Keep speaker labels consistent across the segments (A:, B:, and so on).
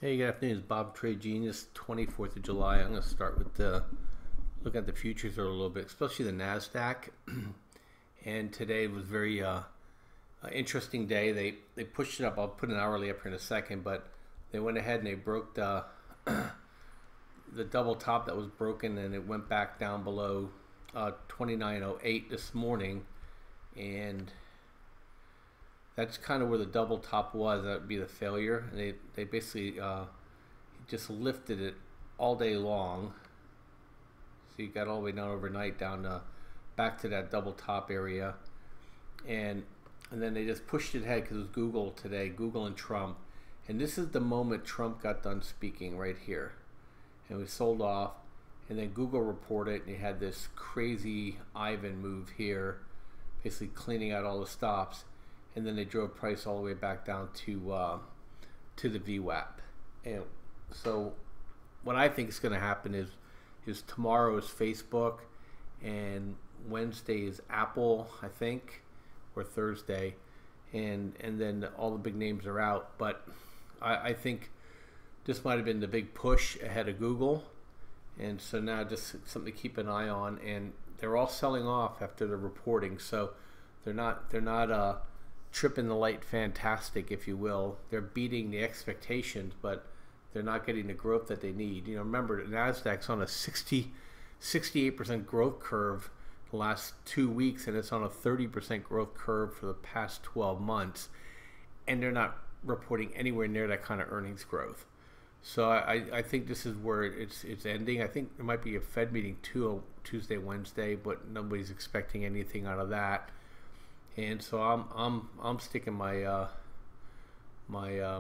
A: Hey, good afternoon. It's Bob Trade Genius, 24th of July. I'm going to start with look at the futures a little bit, especially the NASDAQ. And today was very interesting day. They pushed it up. I'll put an hourly up here in a second, but they went ahead and they broke the double top that was broken, and it went back down below 29.08 this morning. And that's kind of where the double top was. That would be the failure. And they basically just lifted it all day long. So you got all the way down overnight, down back to that double top area, and then they just pushed it ahead because it was Google today, Google and Trump, and this is the moment Trump got done speaking right here, and we sold off, and then Google reported, and you had this crazy Ivan move here, basically cleaning out all the stops. And then they drove price all the way back down to the VWAP. And so what I think is going to happen is tomorrow is Facebook, and Wednesday is Apple, I think, or Thursday, and then all the big names are out. But I think this might have been the big push ahead of Google, and so now just something to keep an eye on. And they're all selling off after the reporting, so they're not tripping the light fantastic, if you will. They're beating the expectations, but they're not getting the growth that they need. You know, remember, the NASDAQ's on a 68% growth curve the last 2 weeks, and it's on a 30% growth curve for the past 12 months, and they're not reporting anywhere near that kind of earnings growth. So I think this is where it's ending. I think there might be a Fed meeting Tuesday, Wednesday, but nobody's expecting anything out of that. And so I'm sticking my my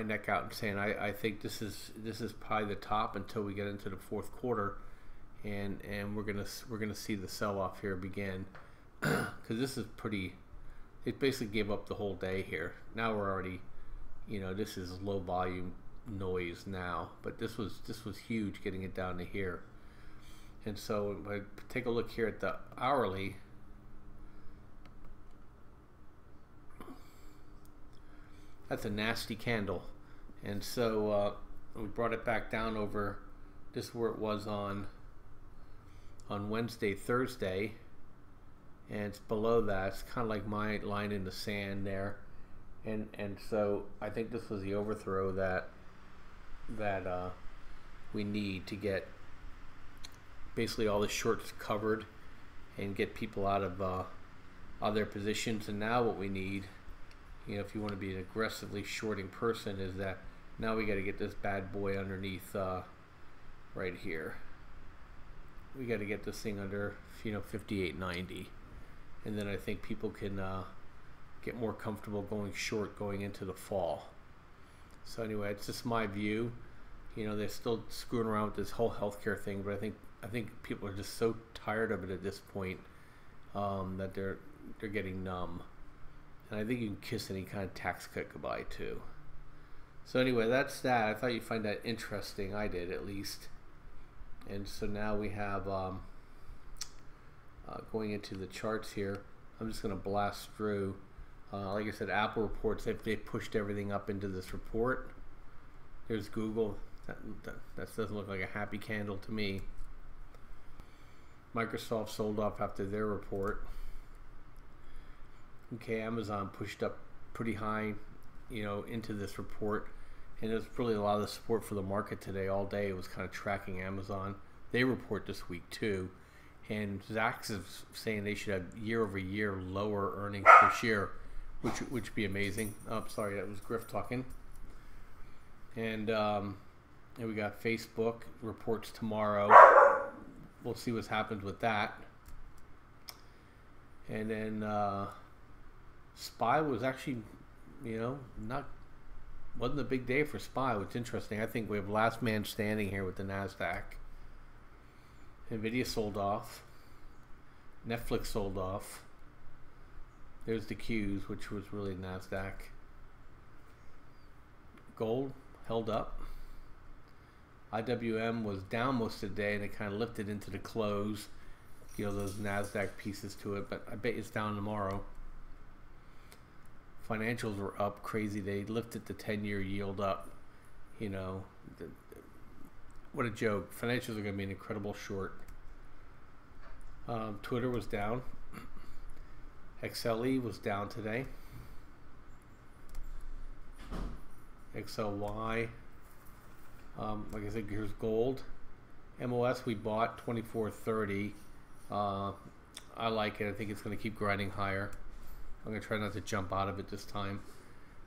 A: neck out and saying I think this is probably the top until we get into the fourth quarter, and we're gonna see the sell off here begin, because this is pretty. It basically gave up the whole day here. Now we're already, this is low volume noise now, but this was huge getting it down to here. And so if I take a look here at the hourly. That's a nasty candle, and so we brought it back down over this where it was on Wednesday, Thursday, and it's below that. It's kind of like my line in the sand there, and so I think this was the overthrow that we need to get basically all the shorts covered and get people out of their positions. And now what we need, if you want to be an aggressively shorting person, is that now we got to get this bad boy underneath right here. We got to get this thing under 58.90, and then I think people can get more comfortable going short going into the fall. So anyway, it's just my view. They're still screwing around with this whole healthcare thing, but I think people are just so tired of it at this point that they're getting numb. And I think you can kiss any kind of tax cut goodbye too. So anyway, that's that. I thought you'd find that interesting. I did, at least. And so now we have going into the charts here. I'm just going to blast through. Like I said, Apple reports they pushed everything up into this report. There's Google. That doesn't look like a happy candle to me. Microsoft sold off after their report. Okay, Amazon pushed up pretty high, into this report, and there's really a lot of the support for the market today. All day it was kind of tracking Amazon. They report this week too, and Zacks is saying they should have year-over-year lower earnings per share, which would be amazing. Oh, sorry, that was Griff talking. And we got Facebook reports tomorrow. We'll see what happens with that. And then SPY was actually, wasn't a big day for SPY, which is interesting. I think we have last man standing here with the NASDAQ. Nvidia sold off. Netflix sold off. There's the Qs, which was really NASDAQ. Gold held up. IWM was down most of the day, and it kind of lifted into the close. Those NASDAQ pieces to it, but I bet it's down tomorrow. Financials were up crazy. They lifted the 10-year yield up, You know, what a joke. Financials are going to be an incredible short. Twitter was down. XLE was down today. XLY, like I said, here's gold. MOS we bought 24.30. I like it. I think it's going to keep grinding higher. I'm going to try not to jump out of it this time.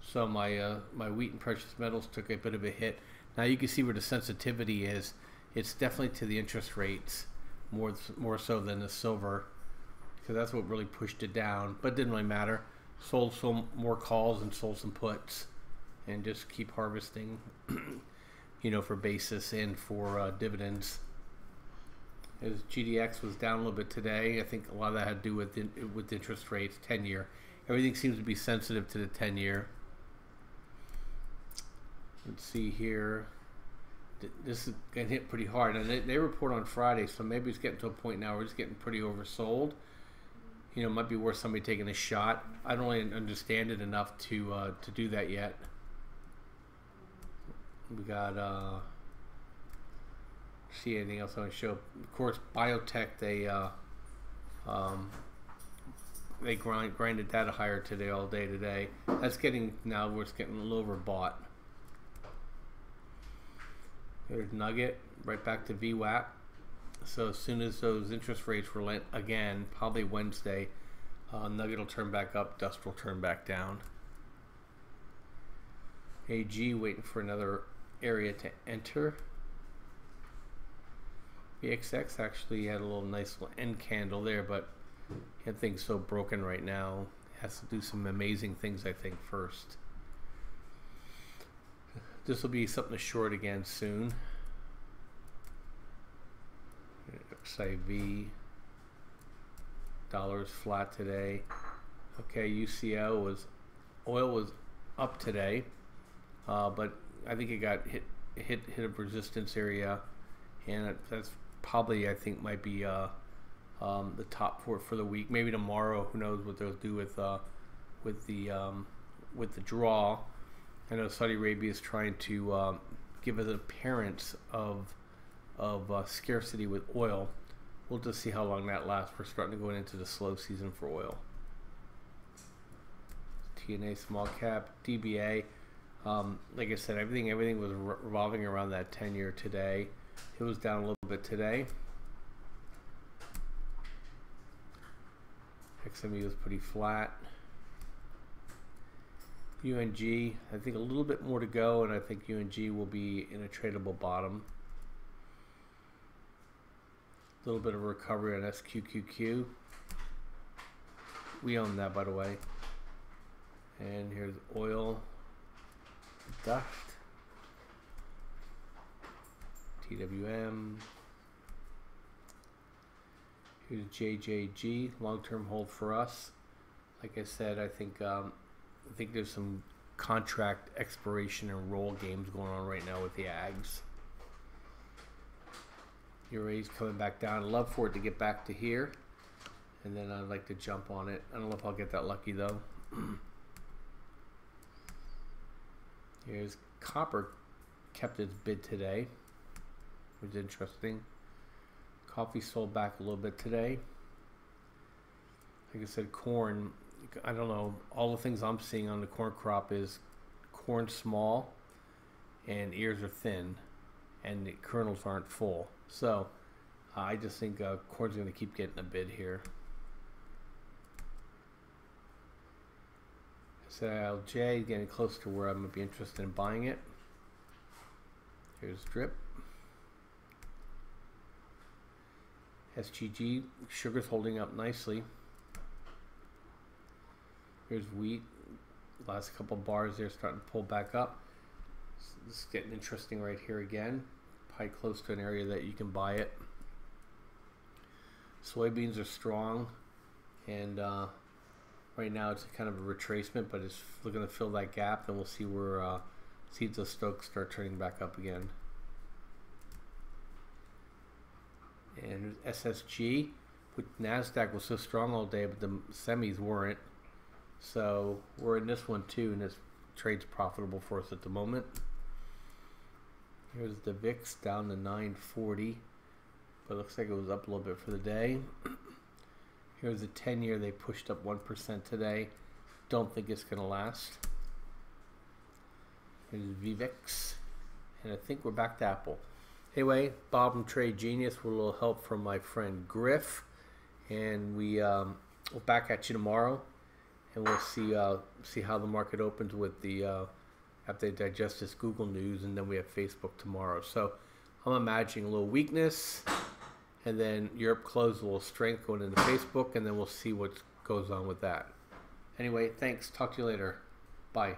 A: So my wheat and precious metals took a bit of a hit. Now you can see where the sensitivity is. It's definitely to the interest rates more so than the silver, because that's what really pushed it down. But it didn't really matter. Sold some more calls and sold some puts, and just keep harvesting, you know, for basis and for dividends. As GDX was down a little bit today, I think a lot of that had to do with interest rates, 10-year. Everything seems to be sensitive to the 10-year. Let's see here. This is getting hit pretty hard, and they report on Friday, so maybe it's getting to a point now where it's getting pretty oversold. You know, it might be worth somebody taking a shot. I don't really understand it enough to do that yet. We got see anything else I want to show? Of course, biotech, they grinded that higher today, all day today. That's getting now where it's getting a little overbought. There's Nugget, right back to VWAP. So as soon as those interest rates relent again, probably Wednesday, Nugget will turn back up, Dust will turn back down. AG waiting for another area to enter. BXX actually had a little nice little end candle there, but that thing's so broken right now. It has to do some amazing things, I think, first. This will be something to short again soon. XIV. Dollars flat today. Okay, UCO oil was up today, but I think it got hit a resistance area, and that's probably, I think, might be the top for the week. Maybe tomorrow. Who knows what they'll do with the draw. I know Saudi Arabia is trying to give an appearance of scarcity with oil. We'll just see how long that lasts. We're starting to go into the slow season for oil. TNA small cap, DBA. Like I said, everything was revolving around that 10-year today. It was down a little bit today. XME was pretty flat. UNG, I think a little bit more to go, and I think UNG will be in a tradable bottom. A little bit of recovery on SQQQ. We own that, by the way. And here's oil, dust, TWM. Here's JJG, long-term hold for us. Like I said, I think there's some contract expiration and roll games going on right now with the Ags. Ura's coming back down. I'd love for it to get back to here, and then I'd like to jump on it. I don't know if I'll get that lucky though. Here's copper, kept its bid today, which is interesting. Coffee sold back a little bit today. Like I said, corn, I don't know, all the things I'm seeing on the corn crop is corn small and ears are thin and the kernels aren't full. So I just think corn's going to keep getting a bid here. LJ getting close to where I'm going to be interested in buying it. Here's drip. SGG, sugar's holding up nicely. Here's wheat. Last couple bars there starting to pull back up. This is getting interesting right here again. Probably close to an area that you can buy it. Soybeans are strong, and right now it's kind of a retracement, but it's looking to fill that gap, and we'll see where seeds of Stokes start turning back up again. And SSG, with NASDAQ was so strong all day, but the semis weren't. So we're in this one too, and this trade's profitable for us at the moment. Here's the VIX down to 940, but it looks like it was up a little bit for the day. Here's the 10-year. They pushed up 1% today. Don't think it's going to last. Here's VVIX. And I think we're back to Apple. Anyway, Bob and Trade Genius with a little help from my friend Griff. And we'll back at you tomorrow. And we'll see how the market opens with the after they digest this Google news. And then we have Facebook tomorrow. So I'm imagining a little weakness. And then Europe closed, a little strength going into Facebook. And then we'll see what goes on with that. Anyway, thanks. Talk to you later. Bye.